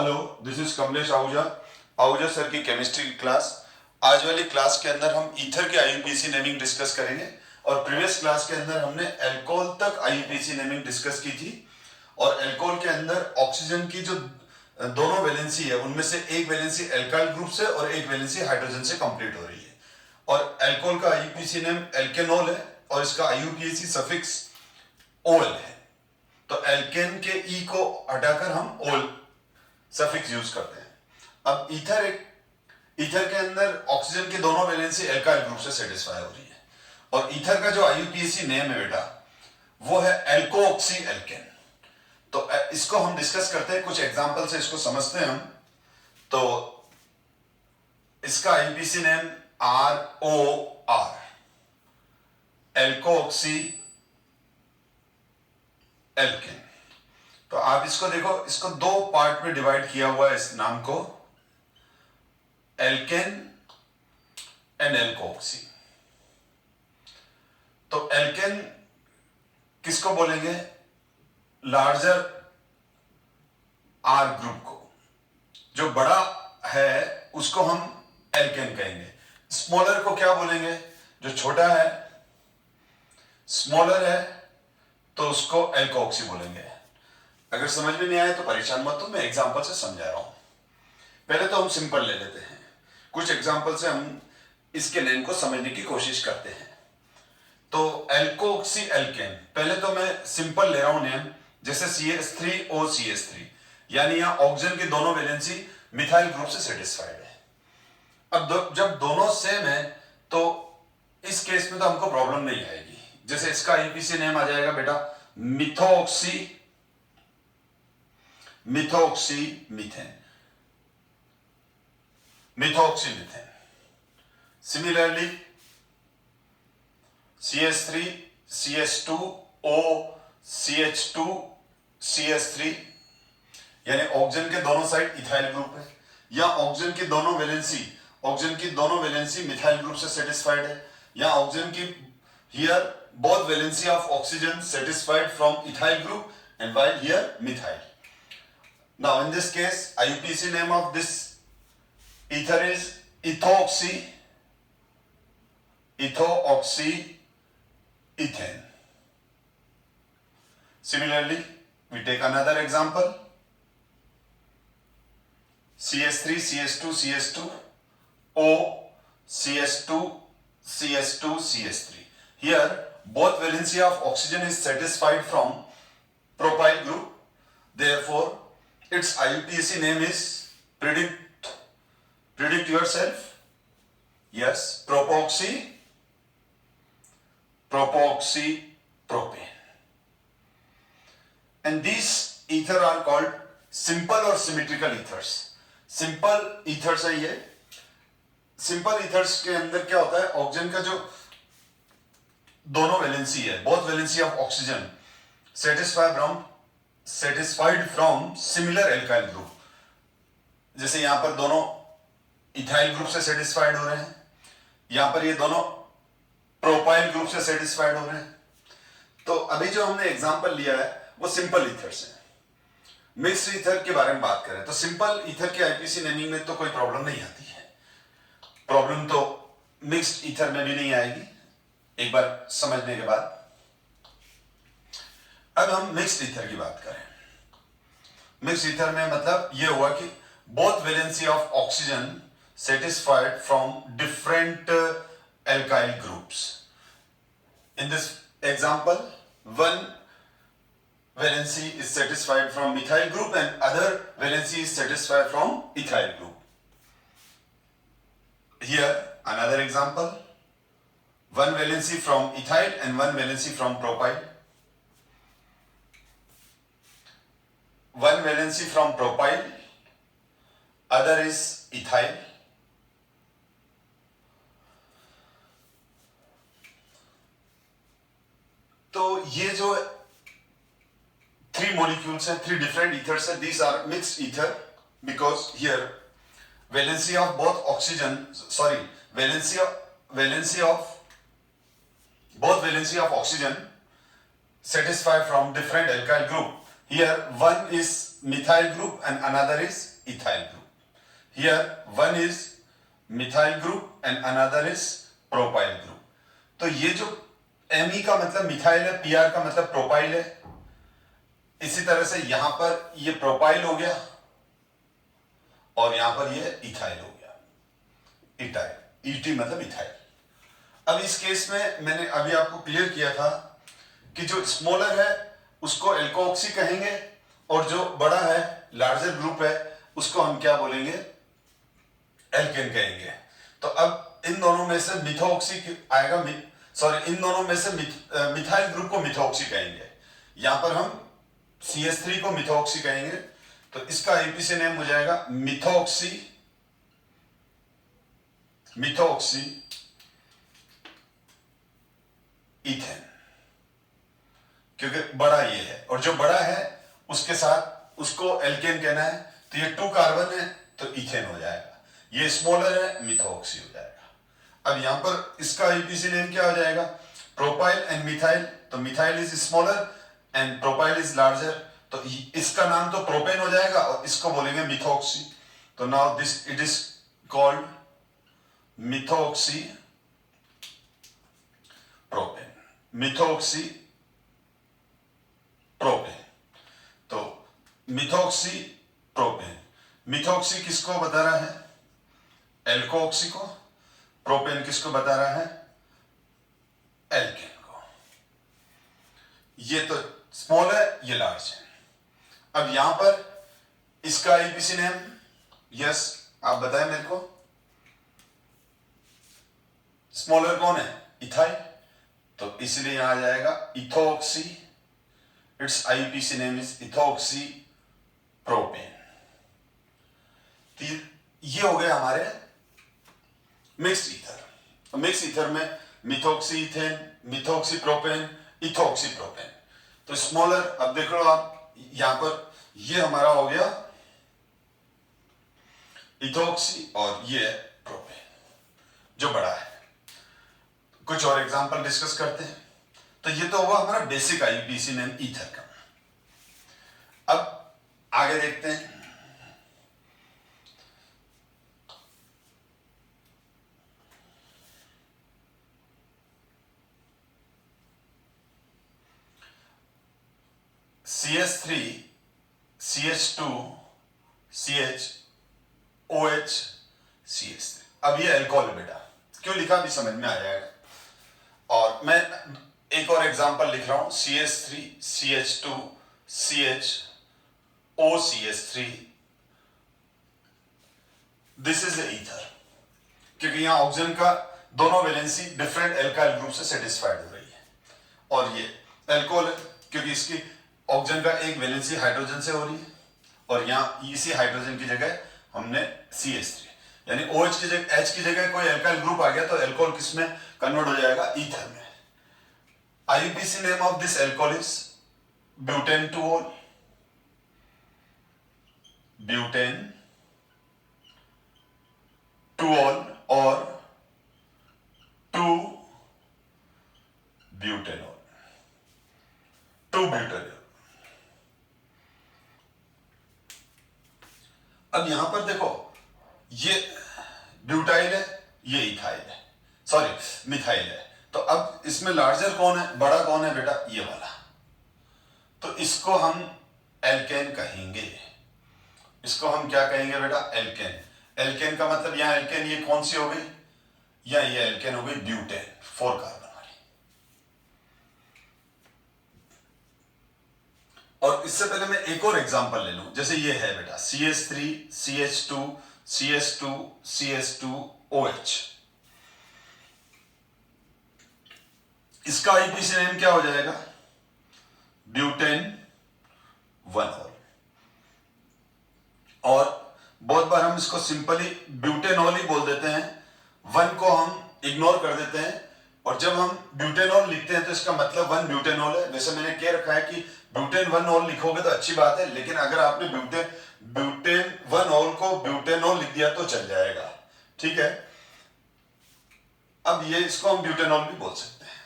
Hello, this is Kamlesh Ahuja sir की chemistry की class. आज वाली क्लास के अंदर हम ईथर के आईयूपीएसी नेमिंग डिस्कस करेंगे और प्रीवियस क्लास के अंदर हमने अल्कोहल तक आईयूपीएसी नेमिंग डिस्कस की थी। और अल्कोहल के अंदर ऑक्सीजन की जो दोनों वैलेंसी है उनमें से एक वैलेंसी अल्काइल ग्रुप से और एक वैलेंसी हाइड्रोजन से कंप्लीट हो रही है। और अल्कोहल का आईयूपीएसी नेम एल्केनॉल है और इसका आईयूपीएसी सफिक्स ओल है। तो एल्केन के ई को हटाकर हम ओल सफिक्स यूज करते हैं। अब ईथर के अंदर ऑक्सीजन की दोनों वैलेंसी अल्काइल ग्रुप से सेटिस्फाई हो रही है और ईथर का जो आईयूपीएसी नेम है बेटा वो है एल्कोऑक्सी एल्केन। तो इसको हम डिस्कस करते हैं, कुछ एग्जांपल से इसको समझते हैं हम। तो इसका आईयूपीएसी नेम ROR एल्कोऑक्सी एल्केन। तो आप इसको देखो, इसको दो पार्ट में डिवाइड किया हुआ है इस नाम को, एल्केन एंड एल्कोऑक्सी। तो एल्केन किसको बोलेंगे? लार्जर आर ग्रुप को, जो बड़ा है उसको हम एल्केन कहेंगे। स्मॉलर को क्या बोलेंगे? जो छोटा है, स्मॉलर है, तो उसको एल्कोऑक्सी बोलेंगे। अगर समझ में नहीं आए तो परेशान मत हो, मैं एग्जांपल से समझा रहा हूं। पहले तो हम सिंपल ले लेते हैं, कुछ एग्जांपल से हम इसके नेम को समझने की कोशिश करते हैं। तो एल्कोऑक्सी एल्केन, पहले तो मैं सिंपल ले रहा हूं नेम, जैसे CH3OCH3, यानी यहां ऑक्सीजन की दोनों वैलेंसी मिथाइल ग्रुप से सेटिस्फाइड है। अब जब दोनों सेम है तो इस केस में तो हमको प्रॉब्लम नहीं आएगी। जैसे इसका आईयूपीएसी नेम आ जाएगा बेटा मिथोक्सी मीथेन। सिमिलरली CH3CH2OCH2CH3, यानी ऑक्सीजन के दोनों साइड इथाइल ग्रुप है, या ऑक्सीजन की दोनों वैलेंसी मिथाइल ग्रुप से सेटिस्फाइड है, या ऑक्सीजन की here both valency of oxygen satisfied from ethyl group and while here methyl. Now in this case IUPAC name of this ether is ethoxy ethane. Similarly we take another example, CH3CH2CH2O CH2CH2CH3. Here both valency of oxygen is satisfied from propyl group, therefore its IUPAC name is, predict yourself, yes, propoxypropane. And these ether are called simple or symmetrical ethers. Simple ethers है ये। Simple ethers के अंदर क्या होता है, oxygen का जो दोनों वैलेंसी है, both valency of oxygen satisfied from similar alkyl group. जैसे यहां पर दोनों इथाइल ग्रुप से सेटिस्फाइड हो रहे हैं, यहां पर ये दोनों प्रोपाइल ग्रुप से सेटिस्फाइड हो रहे हैं। तो अभी जो हमने एग्जांपल लिया है वो सिंपल ईथर से। मिक्स्ड ईथर के बारे में बात करें तो सिंपल ईथर के आईयूपीएसी नेमिंग में तो कोई प्रॉब्लम नहीं आती है, प्रॉब्लम तो मिक्स्ड ईथर में भी नहीं आएगी एक बार समझने के बाद। अब हम मिक्स्ड ईथर की बात करें। मिक्स्ड ईथर में मतलब यह हुआ कि both valency of oxygen satisfied from different alkyl groups. In this example one valency is satisfied from methyl group and other valency is satisfied from ethyl group. Here another example, one valency from ethyl and one valency from propyl. One valency from propyl, other is ethyl. तो ये जो three molecules हैं, three different ethers हैं, these are mixed ether because here valency of both oxygen, valency of both valency of oxygen satisfy from different alkyl group. Here one is methyl group and another is ethyl group. Here one is methyl group and another is propyl group. तो ये जो Me का मतलब methyl है, Pr का मतलब propyl है, इसी तरह से यहां पर ये प्रोपाइल हो गया और यहां पर ये इथाइल हो गया, इटाइल, Et मतलब इथाइल। अब इस केस में मैंने अभी आपको क्लियर किया था कि जो स्मॉलर है उसको एल्कोक्सी कहेंगे और जो बड़ा है लार्जर ग्रुप है उसको हम क्या बोलेंगे, एल्केन कहेंगे। तो अब इन दोनों में से मिथोक्सी आएगा, इन दोनों में से मिथाइल ग्रुप को मिथोक्सी कहेंगे। यहां पर हम CH3 को मिथोक्सी कहेंगे, तो इसका आईपीसी नेम हो जाएगा मिथोक्सी इथेन, क्योंकि बड़ा ये है और जो बड़ा है उसके साथ उसको एल्केन कहना है, तो ये 2 कार्बन है तो इथेन हो जाएगा, ये स्मॉलर है मिथोक्सी हो जाएगा। अब यहां पर इसका आईपीसी नेम क्या हो जाएगा, प्रोपाइल एंड मिथाइल, तो methyl is smaller and propyl is larger, तो इसका नाम तो प्रोपेन हो जाएगा और इसको बोलेंगे मिथोक्सी। तो now this it is called methoxy propane, methoxy propane. तो मिथोक्सी प्रोपेन, मिथोक्सी किसको बता रहा है, एल्कोक्सी को, प्रोपेन किसको बता रहा है, एल्केन को। ये तो स्मॉल है, ये लार्ज है। अब यहां पर इसका आईपीसी नेम, यस आप बताएं मेरे को, स्मॉलर कौन है, इथाइल, तो इसलिए यहां आ जाएगा ethoxy, it's IPC name is ethoxy propane. ये हो गए हमारे मिक्स्ड ईथर। मिक्स ईथर में methoxy ethane, methoxy propane, ethoxy propane. तो स्मॉलर, अब देख लो आप यहां पर, ये हमारा हो गया इथोक्सी और ये प्रोपेन जो बड़ा है। कुछ और एग्जांपल डिस्कस करते हैं। तो ये तो हुआ हमारा बेसिक आईपीसी नेम ईथर का। अब आगे देखते हैं। CH3, CH2, CH, OH, CH3। अब ये अल्कोहल है बेटा, क्यों लिखा भी समझ में आ जाएगा। और मैं एक और एग्जांपल लिख रहा हूं, CH3, CH2, CH, OCH3, this is ether, क्योंकि यहां ऑक्सीजन का दोनों वैलेंसी डिफरेंट एल्काइल ग्रुप से सेटिस्फाइड हो रही है। और ये अल्कोहल है क्योंकि इसकी ऑक्सीजन का एक वैलेंसी हाइड्रोजन से हो रही है और यहां इसी हाइड्रोजन की जगह हमने CH3, यानी OH की जगह, H की जगह कोई एल्काइल ग्रुप आ गया तो अल्कोहल किसमें कन्वर्ट हो जाएगा, ईथर में। IUPAC name of this alcohol is butane two ol, butane two ol और 2-ब्यूटेनॉल, 2-ब्यूटेनॉल। अब यहां पर देखो, ये ब्यूटाइल है, ये इथाइल है, सॉरी मिथाइल है। तो अब इसमें लार्जर कौन है, बड़ा कौन है बेटा, ये वाला, तो इसको हम एल्केन कहेंगे। इसको हम क्या कहेंगे बेटा, एल्केन। एल्केन का मतलब यहां एल्केन ये कौन सी हो गई, या ये एल्केन हो गई ब्यूटेन, 4 कार्बन वाली। और इससे पहले मैं एक और एग्जांपल ले लूं, जैसे ये है बेटा CH3, CH2, CH2, CH2, OH। इसका आईपीसी नेम क्या हो जाएगा, ब्यूटेन 1-ऑल। और बहुत बार हम इसको सिंपली ब्यूटेनॉल ही बोल देते हैं, 1 को हम इग्नोर कर देते हैं, और जब हम ब्यूटेनॉल लिखते हैं तो इसका मतलब 1-ब्यूटेनॉल है। वैसे मैंने कह रखा है कि ब्यूटेन 1-ऑल लिखोगे तो अच्छी बात है, लेकिन अगर आपने ब्यूटेन 1-ऑल को ब्यूटेनॉल लिख दिया तो चल जाएगा, ठीक है। अब ये इसको हम ब्यूटेनॉल भी बोल सकते हैं।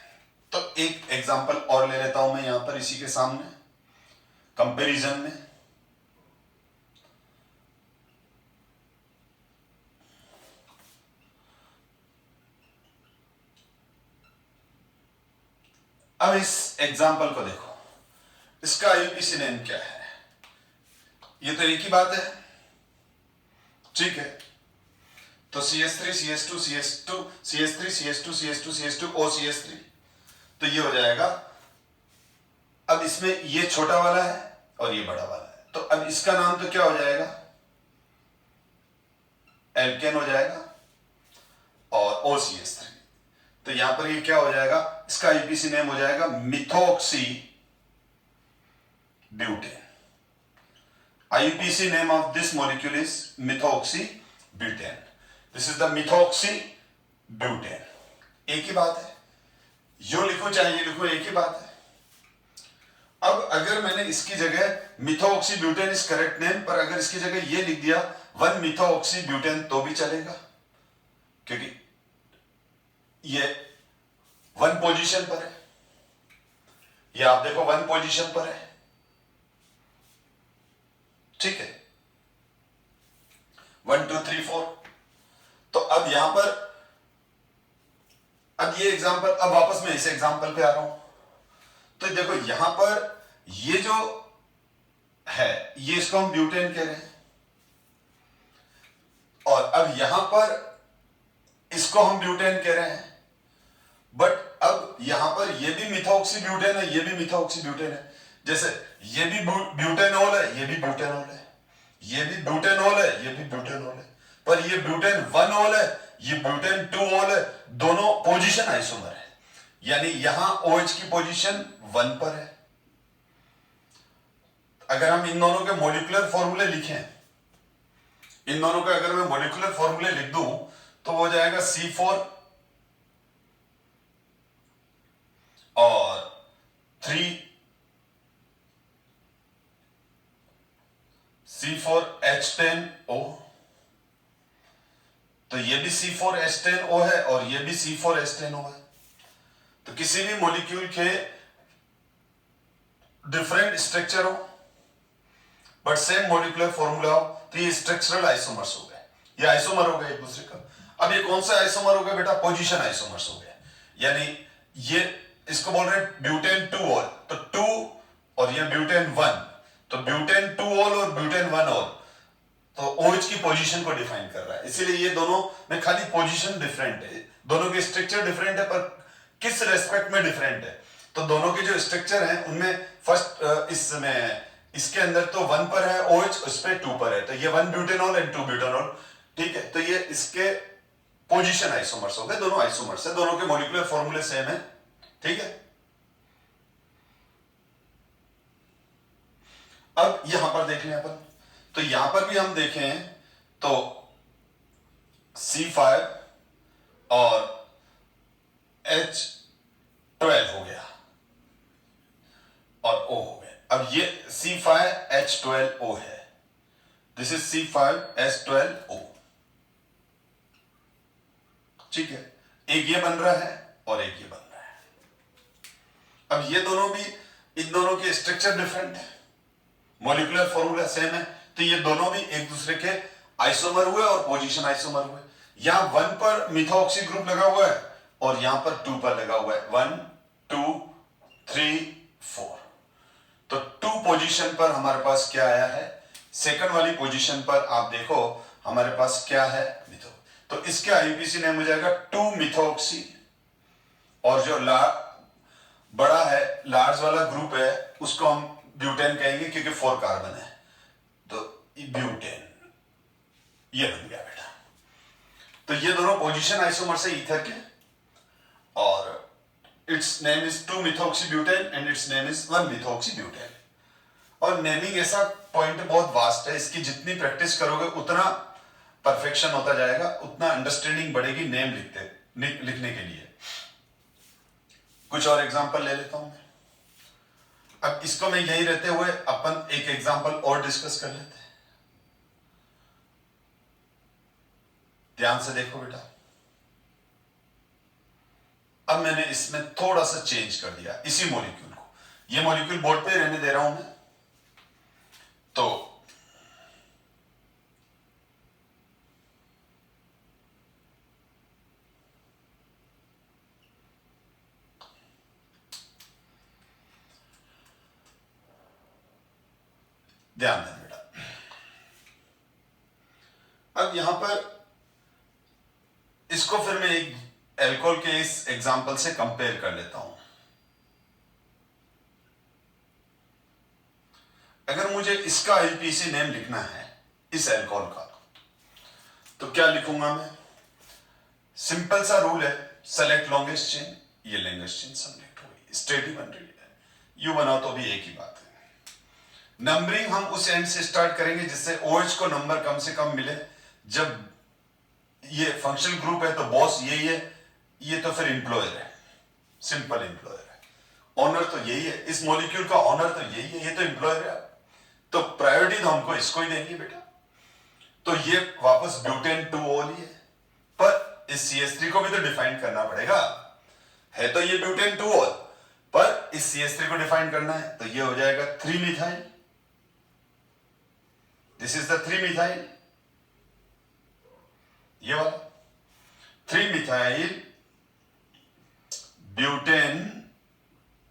तो एक एग्जांपल और ले लेता हूं मैं यहां पर इसी के सामने। कंपैरिजन में। अब इस एग्जांपल को देखो, इसका आईयूपीसी नेम क्या है? ये तो एक ही बात है, ठीक है। तो CS3 CS2 CS2 CS3 CS2 CS2 CS2 OCS3, तो ये हो जाएगा। अब इसमें ये छोटा वाला है और ये बड़ा वाला है, तो अब इसका नाम तो क्या हो जाएगा? एल्केन हो जाएगा और OCS3, तो यहां पर ये क्या हो जाएगा? इसका आईयूपीसी नेम हो जाएगा methoxy butane. IUPAC name of this molecule is methoxybutane. This is the methoxybutane. एक ही बात है, यो लिखो चाहे ये लिखो, एक ही बात है। अब अगर मैंने इसकी जगह मिथॉक्सीब्यूटेन इज करेक्ट नेम, पर अगर इसकी जगह ये लिख दिया 1 मिथॉक्सीब्यूटेन तो भी चलेगा, क्योंकि ये 1 पोजीशन पर है। ये आप देखो 1 पोजीशन पर है, ठीक है। 1 2 3 4। तो अब यहां पर, अब ये एग्जांपल, अब वापस मैं इस एग्जांपल पे आ रहा हूं। तो देखो यहां पर ये जो है, ये इसको हम ब्यूटेन कह रहे हैं, और अब यहां पर इसको हम ब्यूटेन कह रहे हैं। बट अब यहां पर ये भी मिथॉक्सीब्यूटेन है, ये भी मिथॉक्सीब्यूटेन है। जैसे ये भी ब्यूटेनॉल है, ये भी ब्यूटेनॉल है, ये भी ब्यूटेनॉल है, ये भी ब्यूटेनॉल है, पर ये ब्यूटेन 1 ऑल है, ये ब्यूटेन 2 ऑल है, दोनों पोजीशन आइसोमर है। यानी यहां OH की पोजीशन 1 पर है। अगर हम इन दोनों के मॉलिक्यूलर फॉर्मूले लिखें, इन दोनों के अगर मैं मॉलिक्यूलर फॉर्मूले लिख दूं तो वो जाएगा C4 और 3 C4H10O। तो ये भी C4H10O है और ये भी C4H10O है। तो किसी भी मॉलिक्यूल के डिफरेंट स्ट्रक्चर हो बट सेम मॉलिक्यूलर फॉर्मूला हो, तो ये स्ट्रक्चरल आइसोमर्स हो गए, ये आइसोमर हो गए एक दूसरे का। अब ये कौन सा आइसोमर हो गया बेटा? पोजीशन आइसोमर्स हो गए। यानी ये इसको बोल रहे हैं ब्यूटेन 2 ऑल, तो 2 और ये ब्यूटेन 1, तो ब्यूटेन 2 ऑल और ब्यूटेन 1 ऑल, तो OH की पोजीशन को डिफाइन कर रहा है। इसीलिए ये दोनों में खाली पोजीशन डिफरेंट है, दोनों के स्ट्रक्चर डिफरेंट है, पर किस रेस्पेक्ट में डिफरेंट है? तो दोनों के जो स्ट्रक्चर हैं उनमें फर्स्ट इसमें इसके अंदर तो 1 पर है OH, उस पे 2 पर है, तो ये 1 ब्यूटेनॉल एंड 2 ब्यूटेनॉल, ठीक है। तो ये इसके पोजीशन आइसोमर्स हो गए, दोनों आइसोमर्स है, दोनों के मॉलिक्यूलर फॉर्मूले सेम है, ठीक है। अब यहां पर देख लें अपन, तो यहां पर भी हम देखें तो C5 और H12 हो गया और O हो गया। अब ये C5H12O है, दिस इज C5H12O, ठीक है। एक ये बन रहा है और एक ये बन रहा है। अब ये दोनों भी, इन दोनों के स्ट्रक्चर डिफरेंट है, मॉलिक्यूलर फॉर्मूला सेम है, तो ये दोनों भी एक दूसरे के आइसोमर हुए और पोजीशन आइसोमर हुए। यहां 1 पर मिथॉक्सी ग्रुप लगा हुआ है और यहां पर 2 पर लगा हुआ है, 1 2 3 4। तो 2 पोजीशन पर हमारे पास क्या आया है? सेकंड वाली पोजीशन पर आप देखो हमारे पास क्या है? मिथो। तो इसके आईयूपीसी नेम हो जाएगा 2 मिथॉक्सी, और जो बड़ा है, लार्ज वाला ग्रुप है, उसको हम ब्यूटेन कहेंगे क्योंकि 4 कार्बन है, तो ब्यूटेन ये बन गया बेटा। तो ये दोनों पोजीशन आइसोमर से ईथर के, और its name is 2 methoxybutane and its name is 1 methoxybutane. और नेमिंग ऐसा पॉइंट बहुत वास्ट है, इसकी जितनी प्रैक्टिस करोगे उतना परफेक्शन होता जाएगा, उतना अंडरस्टैंडिंग बढ़ेगी नेम लिखने के लिए। कुछ और एग्जांपल ले लेता हूं मैं। अब इसको मैं यही रहते हुए अपन एक एग्जांपल और डिस्कस कर लेते हैं। ध्यान से देखो बेटा, अब मैंने इसमें थोड़ा सा चेंज कर दिया इसी मॉलिक्यूल को, ये मॉलिक्यूल बोर्ड पे रहने दे रहा हूं मैं, तो ध्यान दें बेटा, अब यहां पर इसको फिर मैं एक एल्कोहल के इस एग्जांपल से कंपेयर कर लेता हूं। अगर मुझे इसका आईपीसी नेम लिखना है इस एल्कोहल का, तो क्या लिखूंगा मैं? सिंपल सा रूल है, सेलेक्ट लॉन्गेस्ट चेन, ये लॉन्गेस्ट चेन सेलेक्ट हो गई, स्टेडी बन रही है, यू बनाओ तो भी एक ही बात है। नंबरिंग हम उस एंड से स्टार्ट करेंगे जिससे ओएच को नंबर कम से कम मिले। जब ये फंक्शनल ग्रुप है तो बॉस यही है, ये तो फिर एम्प्लॉयर है, सिंपल एम्प्लॉयर है। ऑनर तो यही है, इस मॉलिक्यूल का ऑनर तो यही है, ये तो एम्प्लॉयर है, तो प्रायोरिटी तो हमको इसको ही देंगे बेटा। तो ये वापस ब्यूटेन 2-ऑल ही है, पर इस CH3 को भी तो डिफाइन करना पड़ेगा। है तो ये ब्यूटेन 2-ऑल, पर इस CH3 को डिफाइन करना है, तो ये हो जाएगा 3-मिथाइल। दिस इज द 3-मिथाइल, ये वाला 3-मिथाइल ब्यूटेन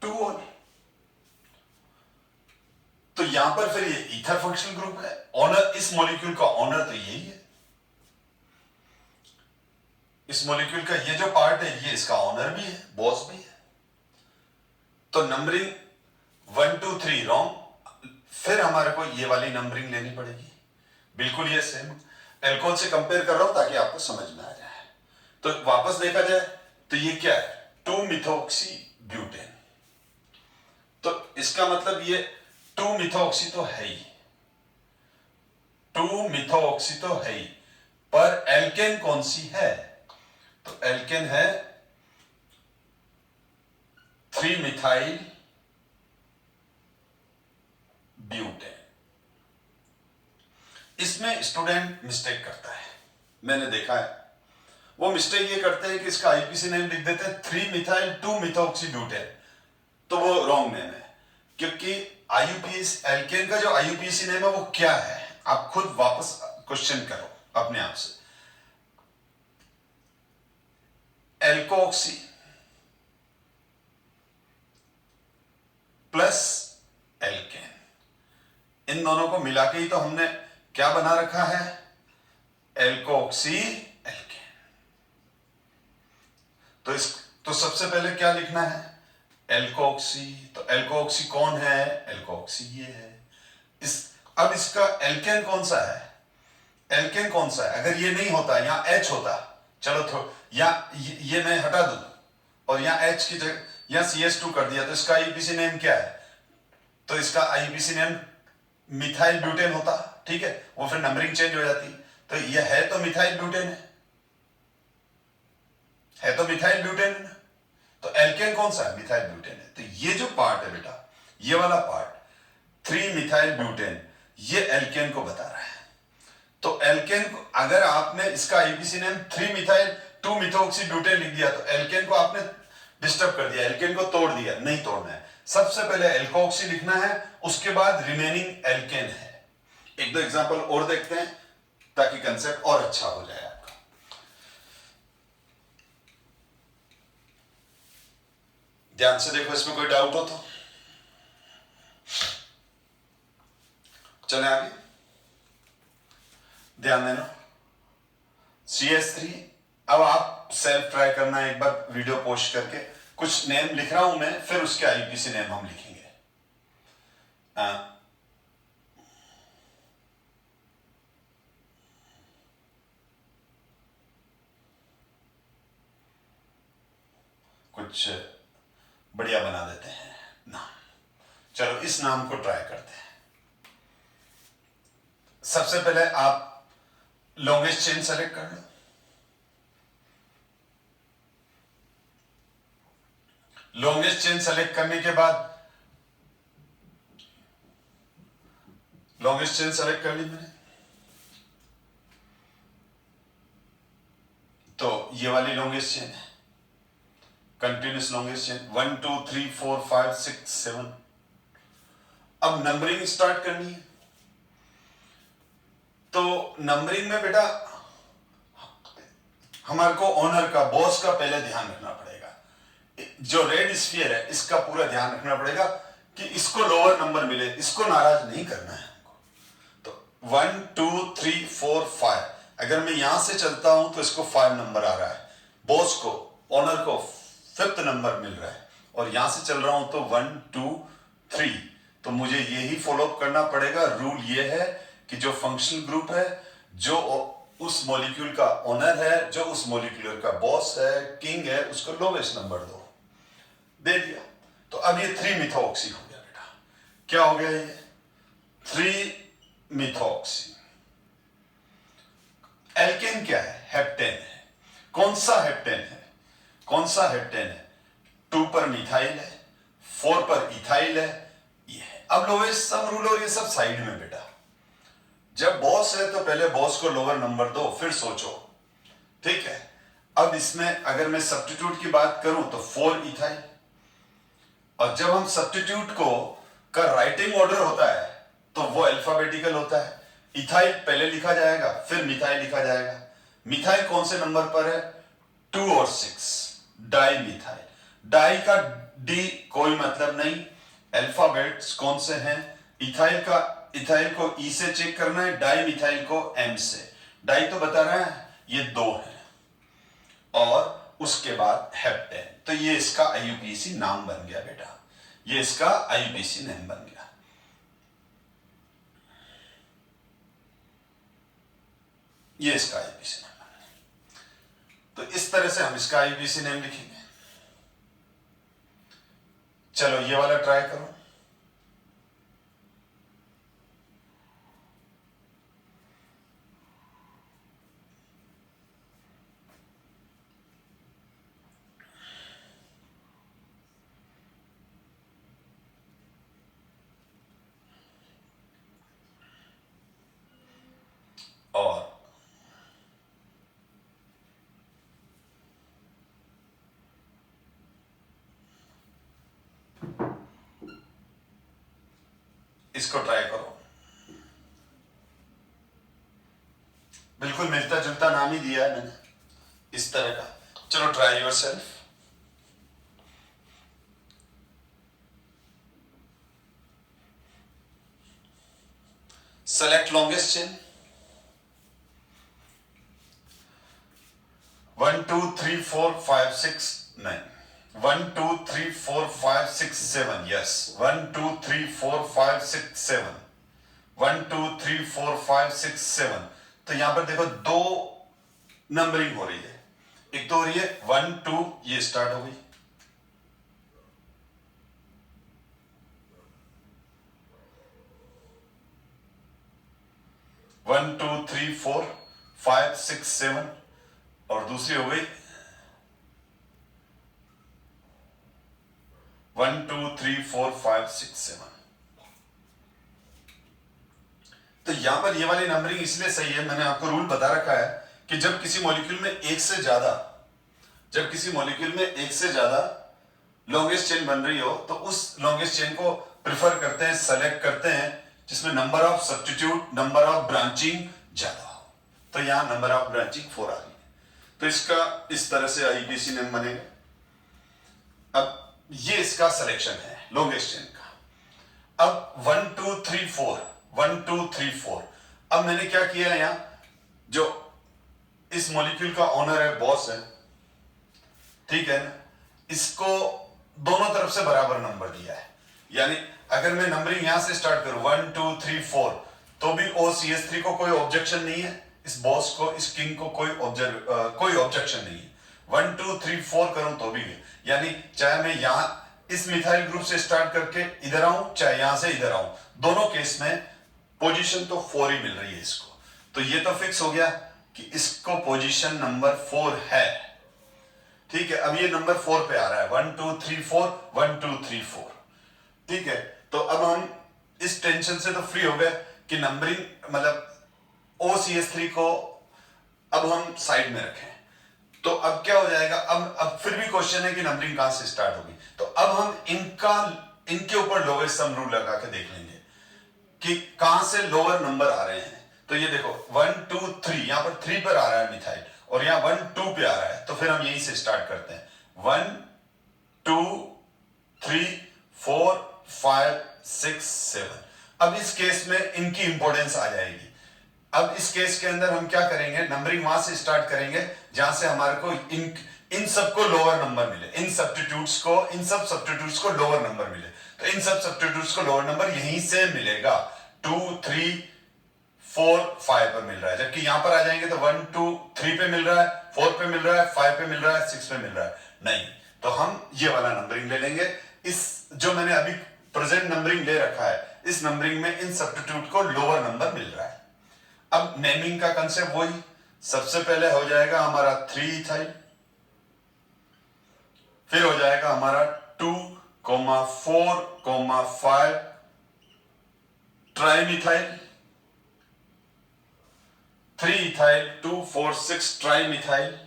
2-ऑल। तो यहां पर फिर ये ईथर फंक्शनल ग्रुप है, ऑनर इस मॉलिक्यूल का ऑनर तो यही है, इस मॉलिक्यूल का ये जो पार्ट है ये इसका ऑनर भी है, बॉस भी है। तो नंबरिंग 1 2 3 रॉन्ग, फिर हमारे को ये वाली नंबरिंग लेनी पड़ेगी, बिल्कुल ये सेम। एल्कोहल से कंपेयर कर रहा हूं ताकि आपको समझ में आ जाए। तो वापस देखा जाए तो ये क्या है? 2-मिथॉक्सी ब्यूटेन। तो इसका मतलब ये 2-मिथॉक्सी तो है ही, 2-मिथॉक्सी तो है ही, पर एल्केन कौन सी है? तो एल्केन है 3-मिथाइल ब्यूटेन। इसमें स्टूडेंट मिस्टेक करता है, मैंने देखा है। वो मिस्टेक ये करते हैं कि इसका आईपीसी नेम लिख देते हैं 3-मिथाइल 2-मिथॉक्सी ब्यूटेन, तो वो रॉन्ग नेम है, क्योंकि आईयूपीएस एल्केन का जो आईयूपीसी नेम है वो क्या है? आप खुद वापस क्वेश्चन करो अपने आप से। एल्कोक्सी प्लस एल्केन, इन दोनों को मिला के ही तो हमने क्या बना रखा है? Alkoxy alkane. तो सबसे पहले क्या लिखना है? एल्कोक्सी। तो एल्कोक्सी कौन है? एल्कोक्सी ये है। अब इसका एल्केन कौन सा है? एल्केन कौन सा है? अगर ये नहीं होता, यहां H होता, चलो या ये मैं हटा दूं और यहां H की जगह यहां CH2 कर दिया, तो इसका आईपीसी नेम क्या है? तो इसका आईपीसी नेम मिथाइल ब्यूटेन होता, ठीक है, वो फिर नंबरिंग चेंज हो जाती। तो ये है तो मिथाइल ब्यूटेन है तो मिथाइल ब्यूटेन है। तो एल्केन कौन सा है? मिथाइल ब्यूटेन है। तो ये जो पार्ट है बेटा, ये वाला पार्ट 3-मिथाइल ब्यूटेन, ये एल्केन को बता रहा है। तो एल्केन को अगर आपने इसका आईपीसी नेम 3-मिथाइल 2-मिथॉक्सी ब्यूटेन लिख दिया, तो एल्केन को आपने डिस्टर्ब कर दिया, एल्केन को तोड़ दिया। नहीं तोड़ना है, सबसे पहले एल्कोक्सी लिखना है, उसके बाद रिमेनिंग एल्केन है। एक दो एग्जांपल और देखते हैं ताकि कंसेप्ट और अच्छा हो जाए आपका। ध्यान से देखो, इसमें कोई डाउट हो तो चले आगे। ध्यान देना, CH3। अब आप सेल्फ ट्राई करना, एक बार वीडियो पोस्ट करके कुछ नेम लिख रहा हूं मैं, फिर उसके आईपीसी नेम हम लिखेंगे। कुछ बढ़िया बना देते हैं नाम। चलो इस नाम को ट्राई करते हैं। सबसे पहले आप लॉन्गेस्ट चेन सेलेक्ट कर लो। लॉन्गेस्ट चेन सेलेक्ट करने के बाद लॉन्गेस्ट चेन सेलेक्ट कर ली मैंने, तो ये वाली लॉन्गेस्ट चेन है, कंटिन्यूस लॉन्गेस्ट चेन 1 2 3 4 5 6 7। अब नंबरिंग स्टार्ट करनी है। तो नंबरिंग में बेटा हमारे को ओनर का, बॉस का पहले ध्यान रखना पड़ेगा। जो रेड स्फीयर है इसका पूरा ध्यान रखना पड़ेगा कि इसको लोअर नंबर मिले, इसको नाराज नहीं करना है हमको। तो 1 2 3 4 5, अगर मैं यहां से चलता हूं तो इसको 5 नंबर आ रहा है, बॉस को, ओनर को 5th नंबर मिल रहा है, और यहां से चल रहा हूं तो 1 2 3, तो मुझे यही फॉलोअप करना पड़ेगा। रूल ये है कि जो फंक्शनल ग्रुप है, जो उस मॉलिक्यूल का ओनर है, जो उस मॉलिक्यूलर का बॉस है, किंग है, उसको लोवेस्ट नंबर दो। दे दिया तो अब ये 3 मिथॉक्सी हो गया बेटा। क्या हो गया ये? 3 मिथॉक्सी। एल्केन क्या है? हेप्टेन है। कौन सा हेप्टेन है? कौन सा हेप्टेन है? 2 पर मिथाइल है, 4 पर इथाइल है, ये है। अब लोवेस्ट सम रूल और ये सब साइड में बेटा। जब बॉस है तो पहले बॉस को लोअर नंबर दो, फिर सोचो, ठीक है। अब इसमें अगर मैं सब्स्टिट्यूट की बात करूं तो 4 इथाइल, और जब हम सब्स्टिट्यूट को का राइटिंग ऑर्डर होता है तो वो अल्फाबेटिकल होता है। इथाइल पहले लिखा जाएगा, फिर मिथाइल लिखा जाएगा। मिथाइल कौन से नंबर पर है? 2 और 6, डाई मिथाइल। डाई का डी कोई मतलब नहीं, अल्फाबेट्स कौन से हैं? इथाइल को ई से चेक करना है, डाई मिथाइल को एम से। डाई तो बता रहा है ये 2 है, और उसके बाद हेप्टेन। तो ये इसका आईयूपीएसी नाम बन गया बेटा, ये इसका आईयूपीएसी नेम बन गया। ये इसका आईयूपीएसी नेम बन गया। तो इस तरह से हम इसका आईयूपीएसी नेम लिखेंगे। चलो ये वाला ट्राई करो। और इसको ट्राई करो। बिल्कुल मिलता जुलता नाम ही दिया है मैंने, इस तरह का। चलो try yourself. Select longest chain. 1 2 3 4 5 6 9, 1 2 3 4 5 6 7, yes, 1 2 3 4 5 6 7, 1 2 3 4 5 6 7। तो यहां पर देखो 2 नंबरिंग हो रही है। एक तो हो रही है 1 2, ये स्टार्ट हो गई, वन टू थ्री फोर 5 6 7, और दूसरी हो गई 1 2 3 4 5 6 7। तो यहां पर ये वाली नंबरिंग इसलिए सही है, मैंने आपको रूल बता रखा है कि जब किसी मॉलिक्यूल में एक से ज्यादा लॉन्गेस्ट चेन बन रही हो तो उस लॉन्गेस्ट चेन को प्रिफर करते हैं, सेलेक्ट करते हैं जिसमें number of substitute, number of branching ज्यादा हो। तो यहां नंबर ऑफ ब्रांचिंग 4 आ रही है, तो इसका इस तरह से आईयूपीएसी नेम बनेगा। अब ये इसका सिलेक्शन है लॉन्गेस्ट चेन का। अब 1 2 3 4, 1 2 3 4। अब मैंने क्या किया है, यहां जो इस मॉलिक्यूल का ओनर है, बॉस है, ठीक है ना, इसको दोनों तरफ से बराबर नंबर दिया है। यानी अगर मैं नंबरिंग यहां से स्टार्ट करूं 1 2 3 4, तो भी OCH3 को कोई ऑब्जेक्शन नहीं है, इस बॉस को, इस किंग को कोई ऑब्जेक्शन नहीं है। 1 2 3 4 करूं तो भी है। यानी चाहे मैं यहां इस मिथाइल ग्रुप से स्टार्ट करके इधर आऊं, चाहे यहां से इधर आऊं, दोनों केस में पोजीशन तो 4 ही मिल रही है इसको। तो ये तो फिक्स हो गया कि इसको पोजीशन नंबर 4 है, ठीक है। अब ये नंबर 4 पे आ रहा है, 1 2 3 4, 1 2 3 4, ठीक है। तो अब हम इस टेंशन से तो फ्री हो गए कि नंबरिंग मतलब OCH3 को अब हम साइड में रखें। तो अब क्या हो जाएगा, अब फिर भी क्वेश्चन है कि नंबरिंग कहां से स्टार्ट होगी। तो अब हम इनके ऊपर लोवेस्ट सम रूल लगा के देख लेंगे कि कहां से लोअर नंबर आ रहे हैं। तो ये देखो 1 2 3, यहां पर 3 पर आ रहा है मिथाइल और यहां 1 2 पे आ रहा है, तो फिर हम यहीं से स्टार्ट करते हैं। 1 2 3 4 5 6 7। अब इस केस में इनकी इंपॉर्टेंस आ जाएगी। अब इस केस के अंदर हम क्या करेंगे, नंबरिंग वहां से स्टार्ट करेंगे जहां से हमारे को इन सबको लोअर नंबर मिले, इन सब सब्स्टिट्यूट्स को लोअर नंबर मिले। तो इन सब सब्स्टिट्यूट्स को लोअर नंबर यहीं से मिलेगा। 2 3 4 5 पर मिल रहा है, जबकि यहां पर आ जाएंगे तो 1 2 3 पे मिल रहा है, 4 पे मिल रहा है, 5 पे मिल रहा है, 6 पे मिल रहा है। नहीं, तो हम ये वाला नंबरिंग ले लेंगे। इस जो मैंने अभी प्रेजेंट नंबरिंग ले रखा है, इस नंबरिंग में इन सब्स्टिट्यूट को लोअर नंबर मिल रहा है। अब नेमिंग का कंसेप्ट वही, सबसे पहले हो जाएगा हमारा 3 इथाइल, फिर हो जाएगा हमारा 2 4 5 ट्राइमिथाइल, 3 इथाइल 2 4 6 ट्राइमिथाइल।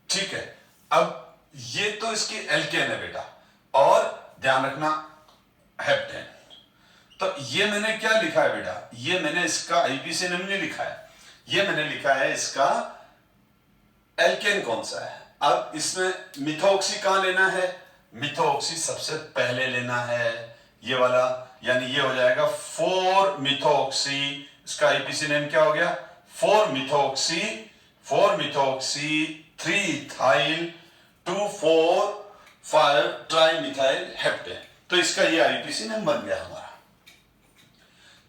ठीक है, अब ये तो इसकी एल्केन है बेटा, और ध्यान रखना हेप्टेन। तो ये मैंने क्या लिखा है बेटा, ये मैंने इसका आईपीसी नेम नहीं लिखा है, ये मैंने लिखा है इसका एल्केन कौन सा है। अब इसमें मिथॉक्सी कहां लेना है, मिथॉक्सी सबसे पहले लेना है, ये वाला, यानी ये हो जाएगा 4 मिथॉक्सी। इसका आईपीसी नेम क्या हो गया, 4 मिथॉक्सी 3 इथाइल 2 4 5 ट्राइमिथाइल हेप्टेन। तो इसका ये आईपीसी नेम बन गया हमारा।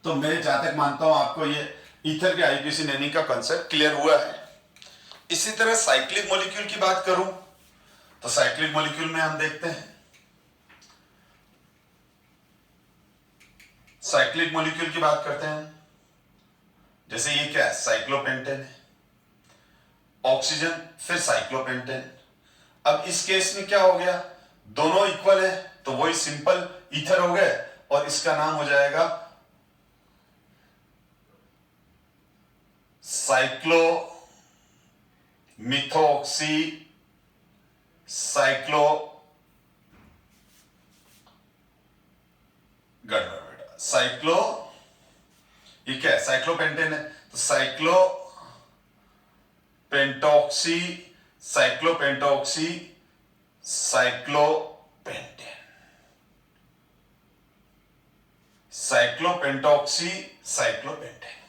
तो मैं जहां तक मानता हूं आपको ये ईथर के आईपीसी नेमिंग का कंसेप्ट क्लियर हुआ है। इसी तरह साइक्लिक मॉलिक्यूल की बात करूं तो साइक्लिक मॉलिक्यूल में हम देखते हैं, साइक्लिक मॉलिक्यूल की बात करते हैं। जैसे ये क्या है, साइक्लोपेंटेन है, ऑक्सीजन फिर साइक्लोपेंटेन। अब इस केस में क्या हो गया, दोनों इक्वल है तो वही सिंपल ईथर हो गए, और इसका नाम हो जाएगा साइक्लो मिथॉक्सी साइक्लो, गड़बड़ बेटा, साइक्लो, ये क्या है, साइक्लोपेंटेन है, तो साइक्लो पेंटॉक्सी साइक्लोपेंटॉक्सी साइक्लोपेंटेन, साइक्लोपेंटॉक्सी साइक्लोपेंटेन।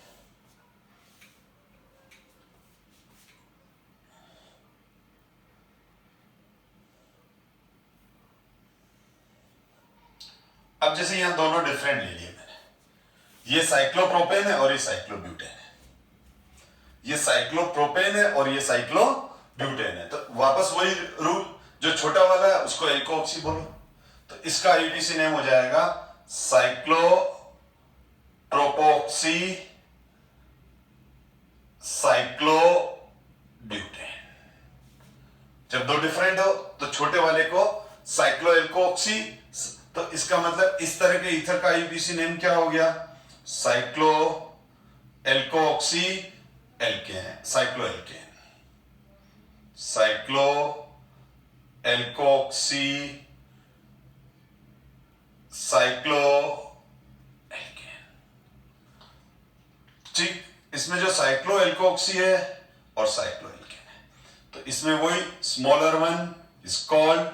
अब जैसे यहां दोनों डिफरेंट ले लिए मैंने, ये साइक्लोप्रोपेन है और ये साइक्लोब्यूटेन है, ये साइक्लोप्रोपेन है और ये साइक्लोब्यूटेन है। तो वापस वही रूल, जो छोटा वाला है उसको एल्कोक्सी बोलो, तो इसका आईपीसी नेम हो जाएगा साइक्लोप्रोपोक्सी साइक्लोब्यूटेन। जब दो डिफरेंट हो तो छोटे वाले को साइक्लो एल्कोक्सी, तो इसका मतलब इस तरह के ईथर का आईपीसी नेम क्या हो गया, cyclo alkoxy alkane, cyclo alkane, cyclo alkoxy cyclo alkane. ठीक, इसमें जो साइक्लो एल्कोक्सी है और साइक्लो एल्केन है, तो इसमें वही स्मॉलर वन इज कॉल्ड,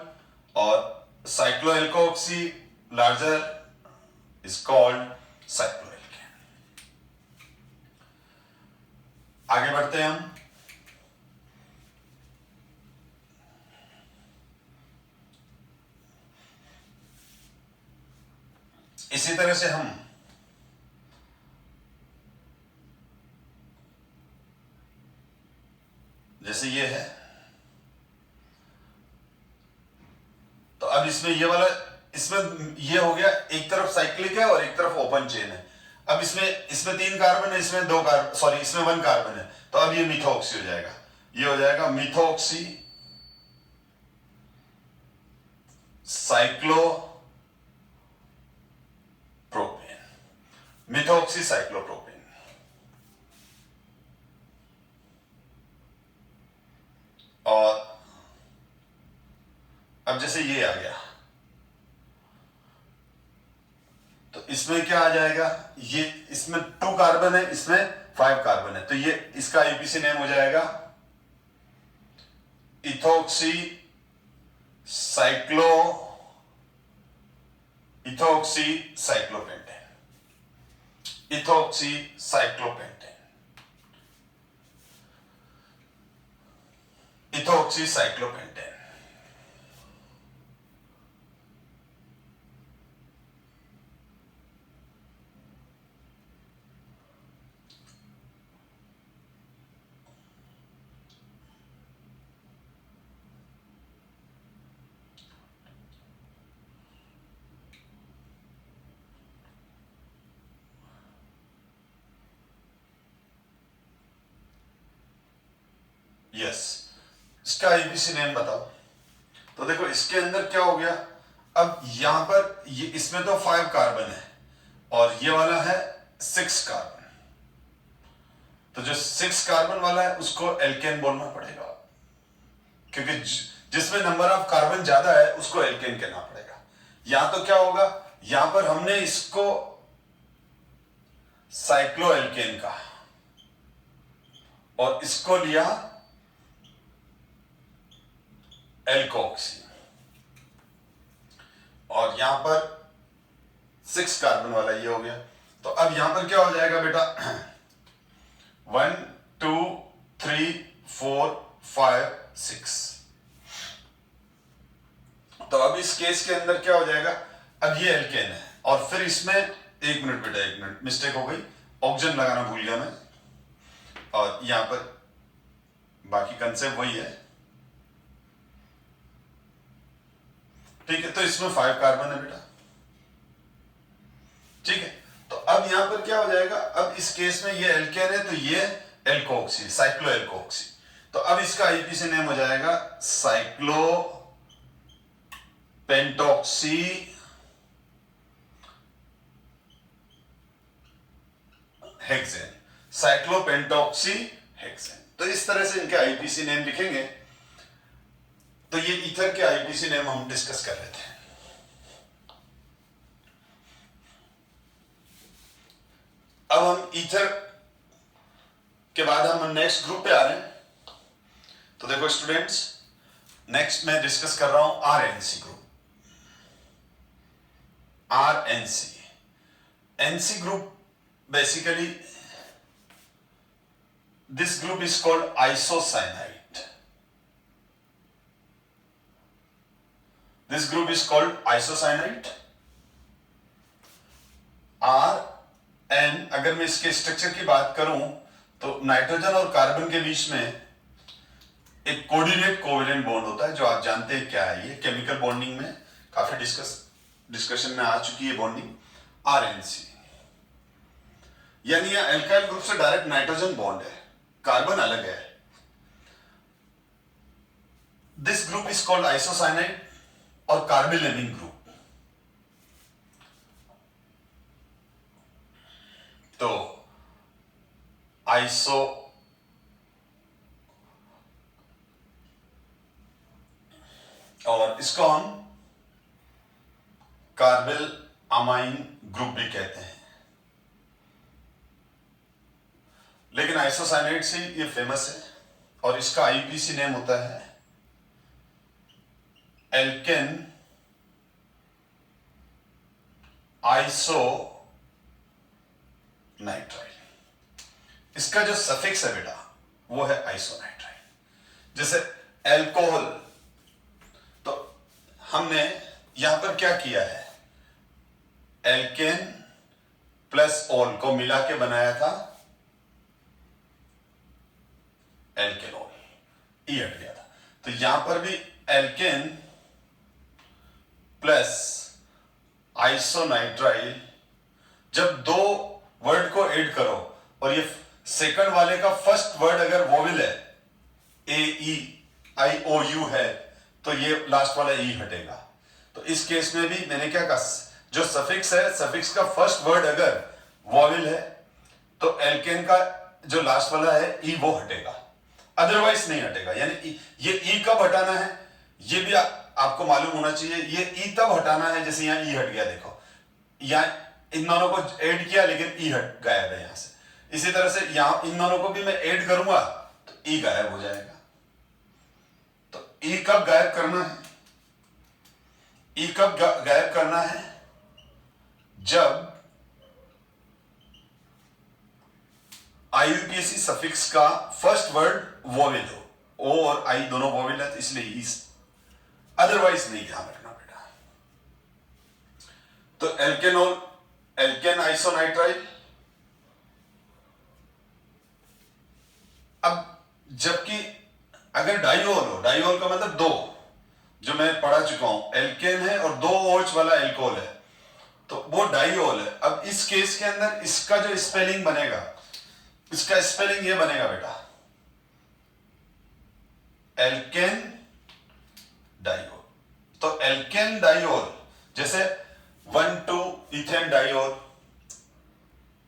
और cyclo alkoxy larger is called cyclo alkane. आगे बढ़ते हैं हम। इसी तरह से हम जैसे ये है, तो अब इसमें ये वाला, इसमें ये हो गया, एक तरफ साइक्लिक है और एक तरफ ओपन चेन है। अब इसमें 3 कार्बन है, इसमें 2 कार्बन, सॉरी इसमें 1 कार्बन है, तो अब ये मिथॉक्सी हो जाएगा, ये हो जाएगा मिथॉक्सी साइक्लोप्रोपेन, मिथॉक्सी साइक्लोप्रोपेन। और अब जैसे ये आ गया, तो इसमें क्या आ जाएगा, ये इसमें 2 कार्बन है, इसमें 5 कार्बन है, तो ये इसका आईपीसी नेम हो जाएगा ethoxy cyclopentane. Ethoxy cyclopentane. Yes, इसका आईपीसी नेम बताओ। तो देखो इसके अंदर क्या हो गया, अब यहां पर ये इसमें तो 5 कार्बन है और ये वाला है 6 कार्बन, तो जो 6 कार्बन वाला है उसको एल्केन बोलना पड़ेगा, क्योंकि जिसमें नंबर ऑफ कार्बन ज्यादा है उसको एल्केन कहना पड़ेगा। यहां तो क्या होगा, यहां पर हमने इसको साइक्लो एल्केन कहा और इसको लिया एल्कोक्सी, और यहां पर 6 कार्बन वाला ये हो गया। तो अब यहां पर क्या हो जाएगा बेटा, 1 2 3 4 5 6। तो अब इस केस के अंदर क्या हो जाएगा, अब ये एल्केन है और फिर इसमें, एक मिनट बेटा, एक मिनट, मिस्टेक हो गई, ऑक्सीजन लगाना भूल गया मैं, और यहां पर बाकी कंसेप्ट वही है, ठीक है। तो इसमें 5 कार्बन है बेटा, ठीक है। तो अब यहां पर क्या हो जाएगा, अब इस केस में ये एल्केन है तो ये एल्कोक्सी, साइक्लो एल्कोक्सी। तो अब इसका आईपीसी नेम हो जाएगा साइक्लो पेंटॉक्सी हेक्सेन, साइक्लोपेंटॉक्सी हेक्सेन। तो इस तरह से इनके आईपीसी नेम लिखेंगे। तो ये ईथर के आईपीसी नेम हम डिस्कस कर रहे थे। अब हम ईथर के बाद हम नेक्स्ट ग्रुप पे आ रहे हैं। तो देखो स्टूडेंट्स, नेक्स्ट मैं डिस्कस कर रहा हूं RNC group. NC group basically this group is called isocyanide. This group is called isocyanide. RN, अगर मैं इसके स्ट्रक्चर की बात करूं तो नाइट्रोजन और कार्बन के बीच में एक कोऑर्डिनेट कोवेलेंट बॉन्ड होता है, जो आप जानते हैं क्या है, ये केमिकल बॉन्डिंग में काफी डिस्कशन में आ चुकी है बॉन्डिंग, आरएनसी। यानी यह एल्काइल ग्रुप से डायरेक्ट नाइट्रोजन बॉन्ड है, कार्बन अलग है। This group is called isocyanide और कार्बेलेनिन ग्रुप। तो आइसो और इसको हम कार्बेल अमाइन ग्रुप भी कहते हैं, लेकिन आइसोसाइनाइड से ये फेमस है और इसका आईपीसी नेम होता है एल्केन आइसो नाइट्राइल। इसका जो सफिक्स है बेटा वो है आइसोनाइट्राइल। जैसे एल्कोहल, तो हमने यहां पर क्या किया है, एल्केन प्लस ओल को मिला के बनाया था एल्केनोल, ई हट गया था। तो यहां पर भी एल्केन प्लस आइसोनाइट्राइल, जब दो वर्ड को ऐड करो और ये सेकंड वाले का फर्स्ट वर्ड अगर वोवेल है, ए ई आई ओ यू है, तो ये लास्ट वाला ई हटेगा। तो इस केस में भी मैंने क्या कहा, जो सफिक्स है, सफिक्स का फर्स्ट वर्ड अगर वोवेल है तो एल्केन का जो लास्ट वाला है ई वो हटेगा, अदरवाइज नहीं हटेगा। यानी ये ई कब हटाना है ये भी आपको मालूम होना चाहिए। ये ई तब हटाना है जैसे यहां ई हट गया, देखो यहां इन दोनों को ऐड किया लेकिन ई हट गायब है यहां से। इसी तरह से यहां इन दोनों को भी मैं ऐड करूंगा तो ई गायब हो जाएगा। तो ई कब गायब करना है? ई कब गायब करना है? जब आईयूपीएसी सफिक्स का फर्स्ट वर्ड वोवेल हो। ओ और आई दोनों वोवेल है तो इसलिए ई, अदरवाइज नहीं ध्यान रखना बेटा। तो एल्केनोल, एल्केन आइसोनाइट्राइल। अब जबकि अगर डाइओल हो, डाइओल का मतलब दो, जो मैं पढ़ा चुका हूं, एल्केन है और दो OH वाला एल्कोहल है तो वो डाइओल है। अब इस केस के अंदर इसका जो स्पेलिंग बनेगा, इसका स्पेलिंग ये बनेगा बेटा, एल्केन डाइओल। तो एल्केन डाइओल जैसे 1,2 इथेन डाइओल,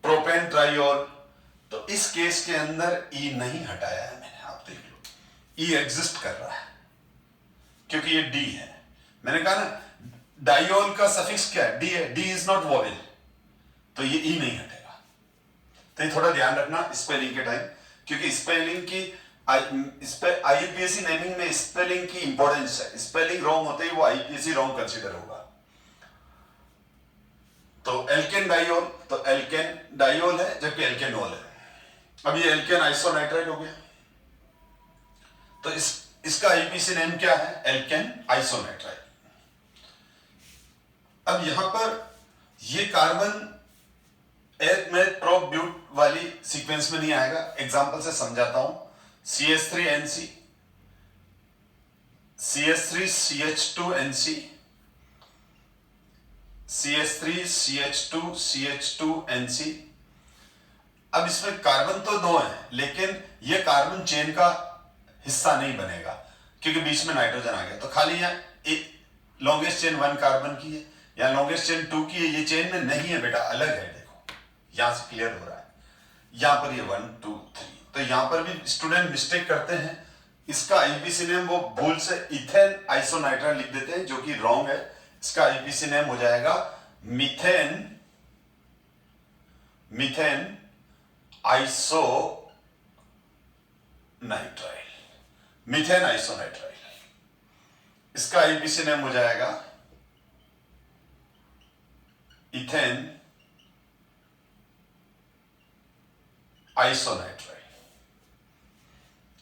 प्रोपेन ट्राइओल। तो इस केस के अंदर ई नहीं हटाया है मैंने, आप देख लो ई एग्जिस्ट कर रहा है क्योंकि ये डी है। मैंने कहा ना डाइओल का सफिक्स क्या है? डी है, डी इज नॉट वोवेल, तो ये ई नहीं हटेगा। तो ये थोड़ा ध्यान रखना स्पेलिंग के टाइम, क्योंकि स्पेलिंग की आईयूपीएससी नेमिंग में स्पेलिंग की इंपॉर्टेंस है। स्पेलिंग रॉन्ग होते ही वो आईयूपीएससी रॉन्ग कंसीडर होगा। तो एल्केन डाइओल, तो एल्केन डाइओल है जबकि एल्केनोल है। अब ये एल्केन आइसोनाइट्राइल हो गया, तो इसका आईयूपीएससी नेम क्या है? एल्केन आइसोनाइट्राइल। अब यहां पर ये कार्बन एक में प्रो ब्यूट वाली सीक्वेंस में नहीं आएगा, एग्जांपल से समझाता हूं। CH3NC, CH3CH2NC, CH3CH2CH2NC। अब इसमें कार्बन तो दो हैं लेकिन ये कार्बन चेन का हिस्सा नहीं बनेगा क्योंकि बीच में नाइट्रोजन आ गया। तो खाली यहां लॉन्गेस्ट चेन 1 कार्बन की है या लॉन्गेस्ट चेन 2 की है, ये चेन में नहीं है बेटा, अलग है। देखो यहां से क्लियर हो रहा है, यहां पर ये 1 2 3। तो यहां पर भी स्टूडेंट मिस्टेक करते हैं, इसका आईयूपीएससी नेम वो भूल से इथेन आइसोनाइट्राइल लिख देते हैं जो कि रॉन्ग है। इसका आईयूपीएससी नेम हो जाएगा मीथेन, मीथेन आइसोनाइट्राइल, मीथेन आइसोनाइट्राइल। इसका आईयूपीएससी नेम हो जाएगा इथेन आइसोनाइट्राइल।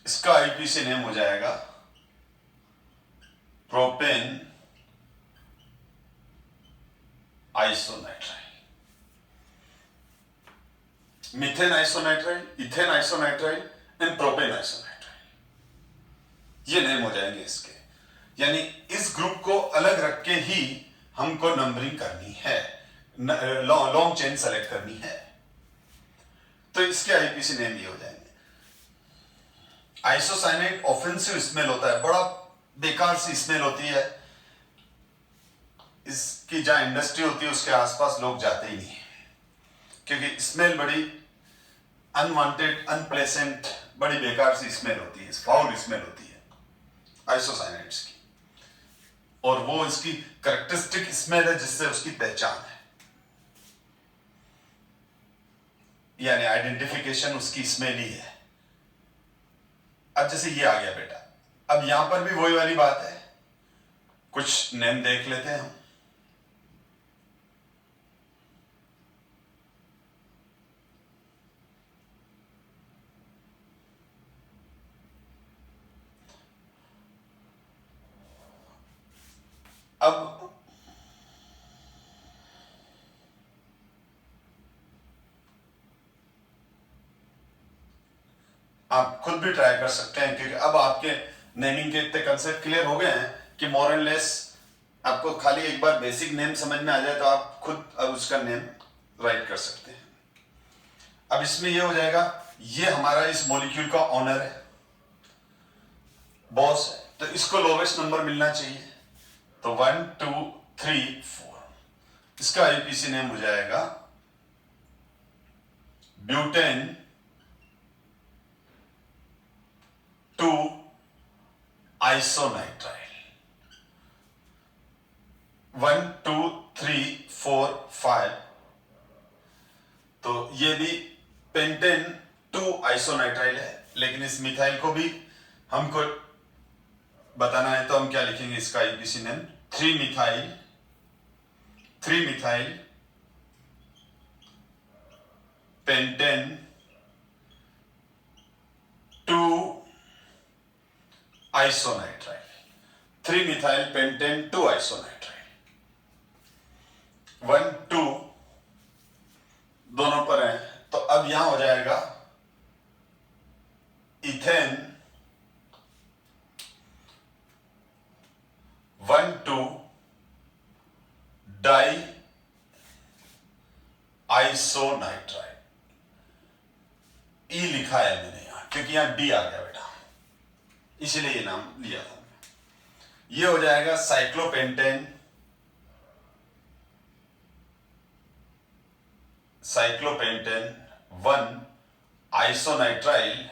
इसका आईयूपीएससी नेम हो जाएगा propane isonitrile. Methane isonitrile, ethane isonitrile and propane isonitrile, ये नेम हो जाएंगे इसके। यानी इस ग्रुप को अलग रख के ही हमको नंबरिंग करनी है, लॉन्ग चेन सेलेक्ट करनी है। तो इसके आईयूपीएससी नेम ये हो जाएंगे। आइसोसाइनेट ऑफेंसिव स्मेल होता है, बड़ा बेकार सी स्मेल होती है। इसकी जहां इंडस्ट्री होती है उसके आसपास लोग जाते ही नहीं क्योंकि स्मेल बड़ी अनवांटेड, अनप्लेसेंट, बड़ी बेकार सी स्मेल होती है, फाउल स्मेल होती है आइसोसाइनेट्स की। और वो इसकी कैरेक्टरिस्टिक स्मेल है जिससे उसकी पहचान है, यानी आइडेंटिफिकेशन उसकी स्मेल ही है। अब जैसे ये आ गया बेटा, अब यहां पर भी वही वाली बात है, कुछ नेम देख लेते हैं हम। अब आप खुद भी ट्राई कर सकते हैं क्योंकि अब आपके नेमिंग के इतने कंसेप्ट क्लियर हो गए हैं कि मोर एंड लेस आपको खाली एक बार बेसिक नेम समझ में आ जाए तो आप खुद अब उसका नेम राइट कर सकते हैं। अब इसमें ये हो जाएगा, ये हमारा इस मॉलिक्यूल का ऑनर है, बॉस है, तो इसको लोवेस्ट नंबर मिलना चाहिए। तो 1 2 3 4, इसका आईयूपीएससी नेम हो जाएगा ब्यूटेन 2 आइसोनाइट्राइल। 1 2 3 4 5 तो ये भी पेंटेन 2 आइसोनाइट्राइल है, लेकिन इस मिथाइल को भी हमको बताना है, तो हम क्या लिखेंगे इसका IPC name 3 methyl pentane 2 आइसोनाइट्राइल, 3 methyl pentane 2 आइसोनाइट्राइल, 1 2 दोनों पर है। तो अब यहां हो जाएगा इथेन 1 2 डाई आइसोनाइट्राइल। ई लिखा है मैंने यहां क्योंकि यहां डी आ गया बेटा, इसलिए ये नाम लिया था। ये हो जाएगा साइक्लोपेंटेन 1 आइसोनाइट्राइल।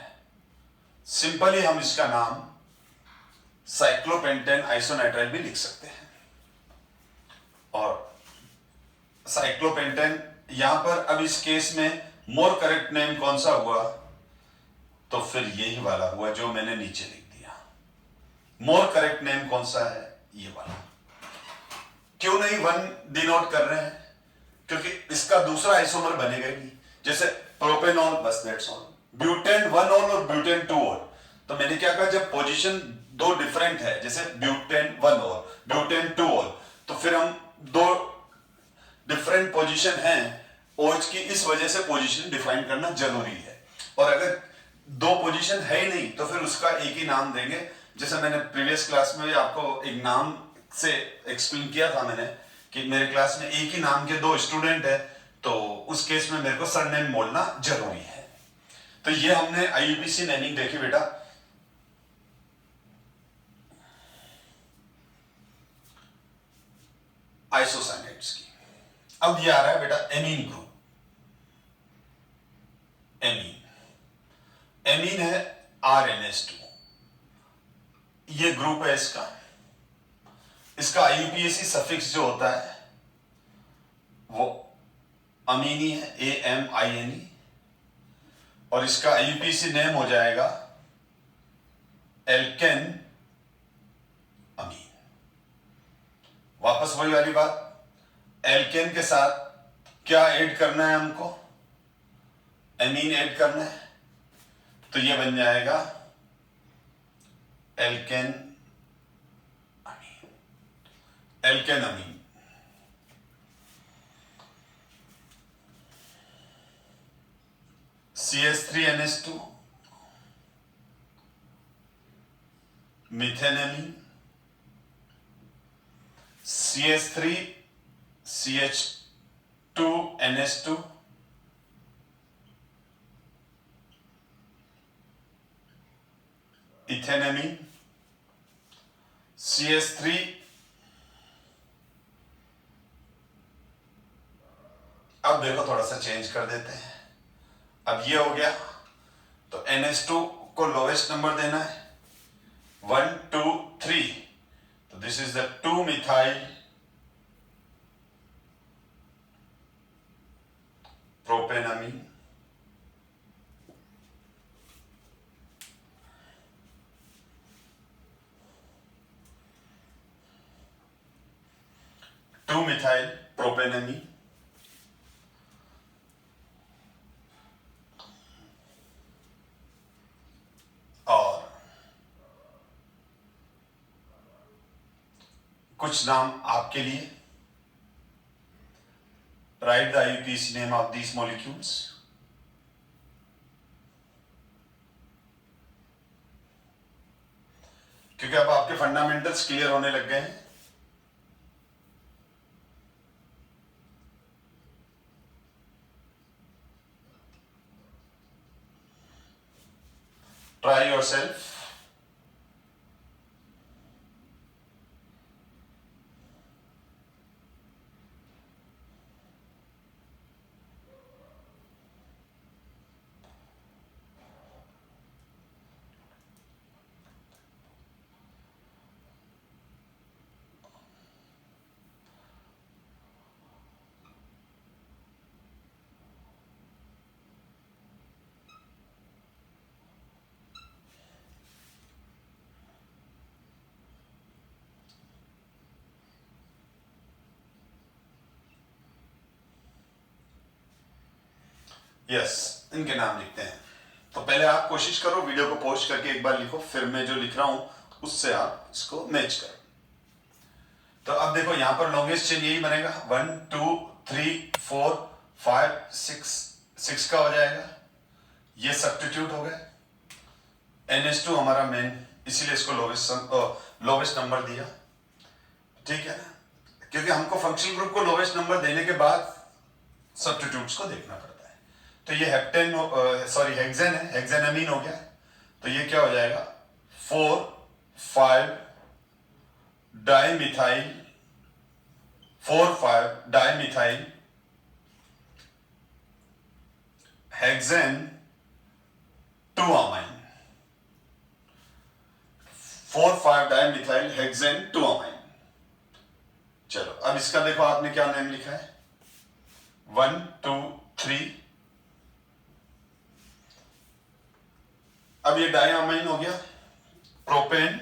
सिंपली हम इसका नाम साइक्लोपेंटेन आइसोनाइट्राइल भी लिख सकते हैं। और साइक्लोपेंटेन यहां पर अब इस केस में मोर करेक्ट नेम कौन सा हुआ, तो फिर यही वाला हुआ जो मैंने नीचे लिख दिया। मोर करेक्ट नेम कौन सा है, ये वाला। क्यों नहीं 1 डिनोट कर रहे हैं, क्योंकि इसका दूसरा आइसोमर बनेगा ही। जैसे प्रोपेनॉल, बस दैट्स ऑल। ब्यूटेन 1 ऑल और ब्यूटेन 2 ऑल, तो मैंने क्या कहा, जब पोजीशन दो डिफरेंट है, जैसे ब्यूटेन 1 ऑल ब्यूटेन 2 ऑल, तो फिर हम दो डिफरेंट पोजीशन हैं OH की, इस वजह से पोजीशन डिफाइन करना जरूरी है। और अगर दो पोजीशन है ही नहीं तो फिर उसका एक ही नाम देंगे। जैसे मैंने प्रीवियस क्लास में आपको एक नाम से एक्सप्लेन किया था मैंने कि मेरे क्लास में एक ही नाम के 2 स्टूडेंट है, तो उस केस में मेरे को सरनेम बोलना जरूरी है। तो ये हमने आईयूपीसी नेमिंग देखी बेटा। आइसोसाइनेट्स की। अब ये आ रहा है बेटा एमीन ग्रुप। एमीन है RNS2, ये ग्रुप है इसका। इसका आईयूपीएसी सफिक्स जो होता है वो अमीनी है, AMINE, और इसका आईयूपीएसी नेम हो जाएगा एल्केन अमीन। वापस वही वाली बात, एल्केन के साथ क्या ऐड करना है हमको, एमीन ऐड करना है, तो ये बन जाएगा एल्केन अमीन। CH3NH2 मिथेनेमीन, CH3 CH2NH2 इथेनेमीन, CH3 अब देखो थोड़ा सा चेंज कर देते हैं। अब ये हो गया, तो NH2 को लोवेस्ट नंबर देना है 1 2 3, तो this is the 2 methyl प्रोपेनामीन। Methyl प्रोपेनामीन, और कुछ नाम आपके लिए। Right the IUPAC name of these molecules. क्योंकि अब आपके फंडामेंटल्स क्लियर होने लग गए हैं। Try yourself. यस, इनके नाम लिखते हैं। तो पहले आप कोशिश करो वीडियो को पॉज करके एक बार लिखो, फिर मैं जो लिख रहा हूं उससे आप इसको मैच करो। तो अब देखो यहां पर लॉन्गेस्ट चेन यही बनेगा, 1 2 3 4 5 6 का हो जाएगा। ये सब्स्टिट्यूट हो गए। NH2 हमारा मेन, इसीलिए इसको लोवेस्ट नंबर दिया, ठीक है ना, क्योंकि हमको फंक्शनल ग्रुप को लोवेस्ट नंबर देने के बाद सब्स्टिट्यूट्स को देखना पड़ता है। तो ये हेक्सेन है, हेक्सेनामीन हो गया। तो ये क्या हो जाएगा, 4 5 dimethyl 4 5 dimethyl hexane 2 amine, 4 5 dimethyl hexane 2 amine. चलो अब इसका देखो आपने क्या नेम लिखा है, 1 2 3। अब ये डाइअमाइन हो गया, प्रोपेन,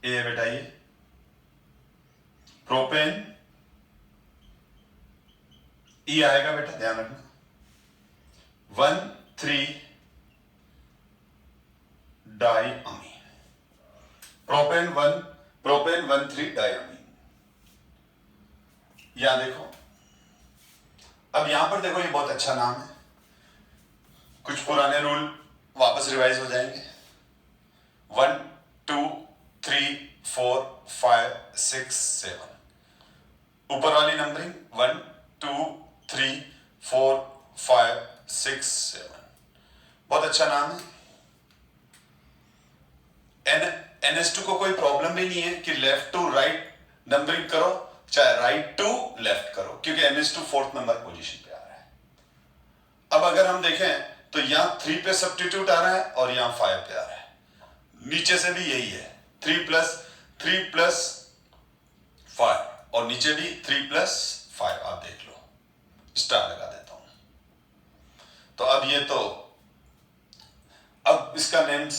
ये बेटा ये प्रोपेन, ई आएगा बेटा, ध्यान रखना, 1 3 डाइअमीन, प्रोपेन 1 3 डाइअमीन। यहां देखो, अब यहां पर देखो ये बहुत अच्छा नाम है, कुछ पुराने रूल वापस रिवाइज हो जाएंगे। 1 2 3 4 5 6 7, ऊपर वाली नंबरिंग 1 2 3 4 5 6 7, बहुत अच्छा नाम है। NS2 को कोई प्रॉब्लम भी नहीं है कि लेफ्ट टू राइट नंबरिंग करो, चाहे राइट टू लेफ्ट करो, क्योंकि NS2 4th नंबर पोजीशन पे आ रहा है। अब अगर हम देखें तो यहां 3 पे सब्स्टिट्यूट आ रहा है और यहां 5 पे आ रहा है, नीचे से भी यही है, 3 प्लस 5, और नीचे भी 3 प्लस 5। आप देख लो, स्टार लगा देता हूं। तो अब ये तो, अब इसका नेम,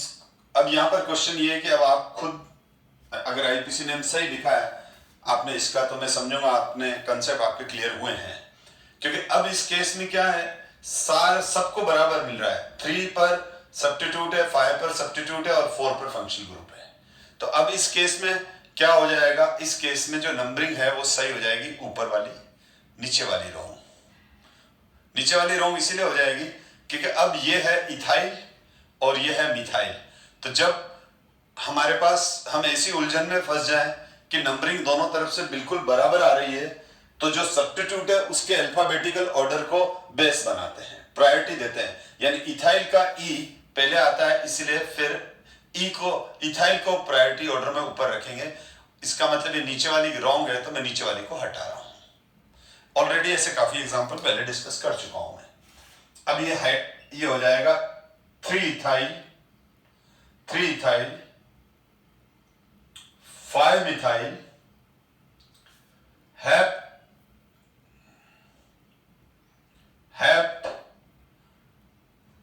अब यहां पर क्वेश्चन ये है कि अब आप खुद अगर आईपीसी नेम सही लिखा है आपने इसका, तो मैं समझूंगा आपने कंसेप्ट आपके क्लियर हुए हैं। क्योंकि अब इस केस में क्या है, सबको बराबर मिल रहा है, 3 पर सब्स्टिट्यूट है, 5 पर सब्स्टिट्यूट है और 4 पर फंक्शनल ग्रुप है। तो अब इस केस में क्या हो जाएगा, इस केस में जो नंबरिंग है वो सही हो जाएगी, ऊपर वाली नीचे वाली रो, नीचे वाली रो इसीलिए हो जाएगी क्योंकि अब ये है इथाइल और ये है मिथाइल। तो जब हमारे पास हम ऐसी उलझन में फंस जाए कि नंबरिंग दोनों तरफ से बिल्कुल बराबर आ रही है, तो जो सब्स्टिट्यूट है उसके अल्फाबेटिकल ऑर्डर को बेस बनाते हैं, प्रायोरिटी देते हैं। यानी इथाइल का ई पहले आता है, इसलिए फिर ई को, इथाइल को प्रायोरिटी ऑर्डर में ऊपर रखेंगे। इसका मतलब ये नीचे वाली रॉन्ग है, तो मैं नीचे वाली को हटा रहा हूं। ऑलरेडी ऐसे काफी एग्जांपल पहले डिस्कस कर चुका हूं मैं। अब ये है, ये हो जाएगा 3 इथाइल 5 मिथाइल हैप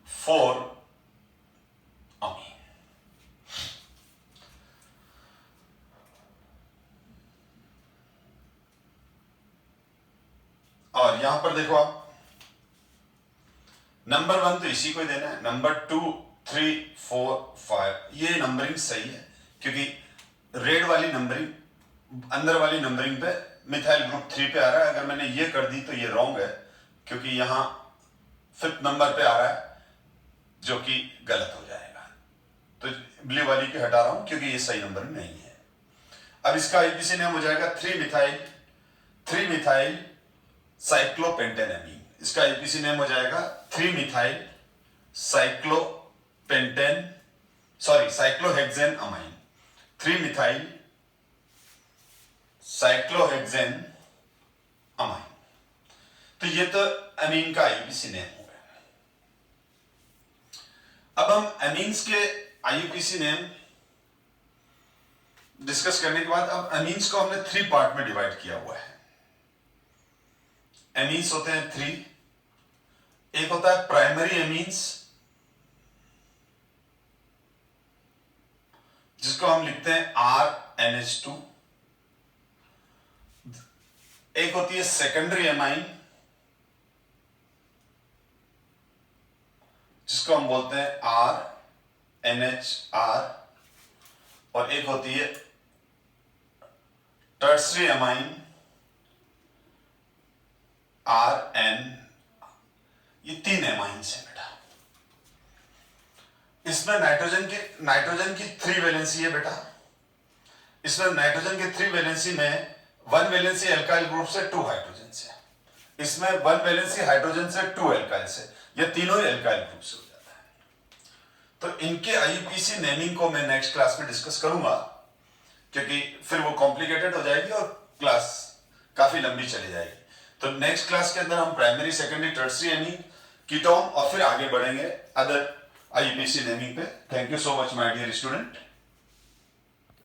4 अमीन। और यहां पर देखो आप, नंबर 1 तो इसी को ही देना है, नंबर 2 3 4 5 ये नंबरिंग सही है, क्योंकि रेड वाली नंबरिंग, अंदर वाली नंबरिंग पे मिथाइल ग्रुप 3 पे आ रहा है। अगर मैंने ये कर दी तो ये रॉन्ग है, क्योंकि यहां 5th नंबर पे आ रहा है, जो कि गलत हो जाएगा। तो ब्लू वाली के हटा रहा हूं क्योंकि ये सही नंबर नहीं है। अब इसका आईपीसी नेम हो जाएगा 3 मिथाइल साइक्लोपेंटेनामीन। इसका आईपीसी नेम हो जाएगा 3 methyl cyclohexane amine, 3 methyl cyclohexane amine. तो ये तो अमीन का आईपीसी नेम हो गया। अब हम अमीन्स के आईपीसी नेम डिस्कस करने के बाद, अब अमीन्स को हमने 3 पार्ट में डिवाइड किया हुआ है। एमीन्स होते हैं 3, एक होता है प्राइमरी एमीन्स, जिसको हम लिखते हैं RNH2। एक होती है सेकेंडरी एमाइन, जिसको हम बोलते हैं RNHR, और एक होती है टर्सरी एमाइन RN। ये 3 एमाइंस है बेटा। इसमें नाइट्रोजन की 3 वैलेंसी है बेटा। इसमें नाइट्रोजन की 3 वैलेंसी में 1 वैलेंसी एल्काइल ग्रुप से 2 हाइड्रोजन से, इसमें 1 वैलेंसी हाइड्रोजन से 2 एल्काइल से, ये तीनों ही एल्काइल ग्रुप से हो जाता है। तो इनके आईयूपीएसी नेमिंग को मैं नेक्स्ट क्लास में डिस्कस करूंगा, क्योंकि फिर वो कॉम्प्लिकेटेड हो जाएगी और क्लास काफी लंबी चली जाएगी। तो नेक्स्ट क्लास के अंदर हम primary, secondary, tertiary amine, ketone और फिर आगे बढ़ेंगे अदर आईयूपीएसी नेमिंग पे। Thank you so much my dear student.